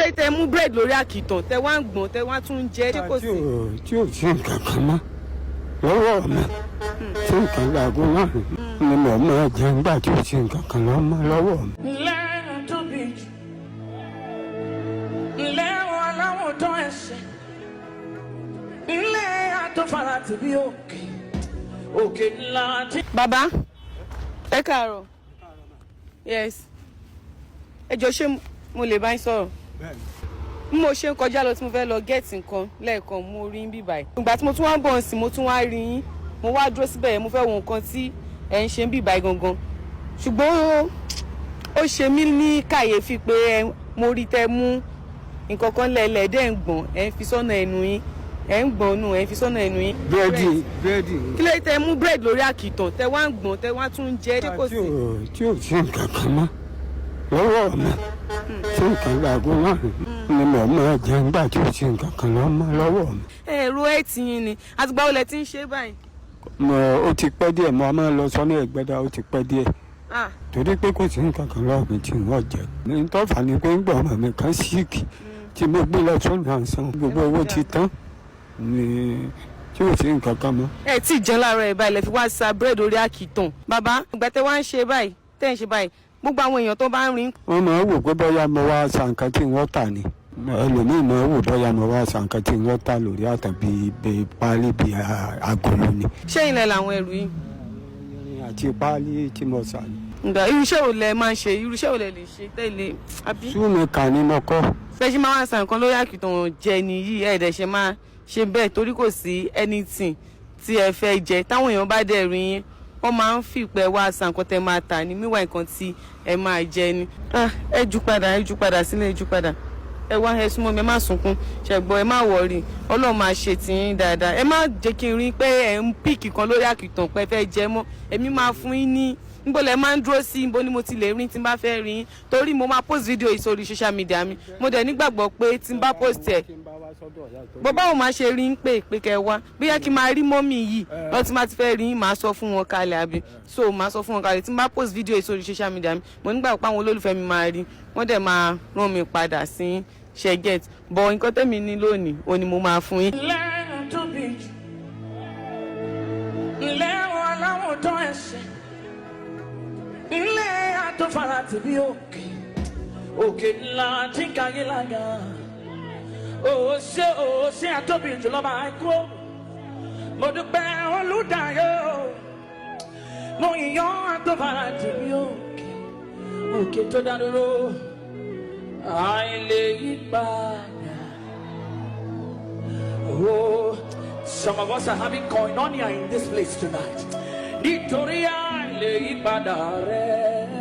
lóye tẹ mú bread lórí àkìtàn tẹ wá ń gbọ̀n tẹ wá tún jẹ tí kò sí. tí ò sí nǹkan kan mọ́ lọ́wọ́ mi tí nǹkan láago márùn ni mo máa jẹ nígbà tí ò sí nǹkan kan lọ́wọ́ mi. lẹ́yìn tó bí lẹ́wọ̀n aláwọ̀ tó ẹsẹ̀ ilé àtọ́fara tìbí òkè ńlá tí. bàbá ẹ káàárọ̀ yes ẹ jọ ṣé mo lè bá yín sọ̀rọ̀ bí mo ṣe ń kọjá lọ tí mo fẹ́ lọ gẹ́ẹ̀tì nǹkan lẹ́ẹ̀kan mo rí bí báyìí ìgbà tí mo tún wá ń bọ̀ sí mo tún wá rí yín mo wá dúró síbẹ̀ yẹn mo fẹ́ wo nǹkan tí ẹ̀ ń ṣe bí báyìí gangan ṣùgbọ́n ó ṣe mí ní kàyéfì pé mo rí tẹ́ mú nǹkan kan lẹ́lẹ̀ dẹ́ ń gbọ̀n ẹ̀ ń fi sọ́nà ẹnu yín ẹ̀ ń gbọ̀n nù ẹ̀ ń fi sọ́nà ẹnu yín. búrẹ́dì. kí ló tẹ mú búrẹ́dì lórí àkìtàn tẹ wá ń gbọ̀n tẹ wá tún jẹ tí kò sí. tí ò sí nǹkan kan mọ́ lọ́wọ́ mi tí nǹkan láago márùn ni mo máa jẹ nígbà tí ò sí nǹkan kan lọ́wọ́ mi. ẹ̀rọ ẹ̀ tí yín ni àtìgbà wo lẹ ti ń ṣe báyìí. ó ti pẹ́ díẹ̀ mo máa lọ sọ́nà Ẹ̀gbẹ́dá ó ti pẹ́ díẹ̀ torí pé kò sí nǹkan kan lọ́wọ́ mi tí wọ́n jẹ. ní tọ́fà ni pé ń gbọ́ ọmọ mi kan síìkì tí mo gbé lọ sọ́nà àǹsán gbogbo owó ti tán ni tí ò sí nǹkan kan mọ́. ẹ tí ì jẹun láàárọ̀ ẹ̀ báyìí lẹ fi wá sa búrẹ́dì orí àkìtàn bàbá ìgbà tẹ wá ń ṣe báyìí tẹ́ ń ṣe báyìí gbogbo àwọn èèyàn tó bá ń rìn. wọ́n máa wò pé bóyá mo wá sa nǹkan tí wọ́n tà ní ẹlòmíì máa wò bóyá mo wá sa nǹkan tí wọ́n tà lórí àtàbí páálí bíi agolo ni. ṣé ilẹ̀ làwọn ẹrù yìí. àti páálí tí mo sà ní. ǹgbà irúṣẹ́ wo lẹ máa ń ṣe irúṣẹ́ wo lẹ lè ṣe tẹ́lẹ̀ àbí. súnmi kà ní mo kọ́. bẹ́ẹ̀ ṣe máa wá sa nǹkan lórí àkìtàn jẹ nìyí ẹ̀ẹ́dẹ̀ ṣe máa ṣe bẹ́ẹ̀ torí kò sí anything tí ẹ fẹ́ jẹ táwọn èèyàn bá dẹ̀ rí yín wọ́n máa ń fìpẹ́ wá sa nǹkan tẹ́ máa tà ní míwá nǹkan tí ẹ máa jẹ ni. ẹ jú padà sílẹ̀ ẹ jú padà ẹ wá ẹ súnmọ́ mi ẹ má sunkún ṣẹ̀gbọ́n ẹ má wọ̀rì Ọlọ́run máa ṣe tìyín dáadáa ẹ má jẹ́ kí n rí pé ẹ ń píìkì kan lórí àkìtàn pé ẹ fẹ́ jẹ mọ́ èmi máa fún yín ní níbo lẹ máa ń dúró sí níbo ni mo ti lè rí tí n bá fẹ́ rí yín torí mo máa post video yìí sórí social media mi mo dẹ̀ nígbàgbọ́ pé tí n bá post ẹ̀ bó báwo máa ṣe rí ń pè kẹ́ wá bóyá kí n máa rí mọ́mì yìí lọ́ọ́ tí n bá ti fẹ́ rí yín máa sọ fún wọn kalẹ̀ àbí so máa sọ fún wọn kalẹ̀ tí n bá post video yìí sórí social media mi mo nígbàgbọ́ pé àwọn olólùfẹ́ mi máa rí wọ́n dẹ̀ máa rán mi padà sí ṣẹ́gẹ̀t bọ̀ nǹkan tẹ́mi ní lónìí ó ní mo máa fún yín. lẹ́yìn tó bí lẹ́wọ̀n aláwọ̀ tó ẹsẹ̀ ilé àtọ́fara tìbí òkè ńlá tí káyé lága òsè àtọ́bí jùlọ máa kó mo dúpẹ́ Olùdáyọ̀ mo yíyan àtọ́fara tìbí òkè tó dá dúró àìlè yí padà. Oh, some of us are having koinonia in this place tonight. Nítorí àìlè yí padà rẹ̀.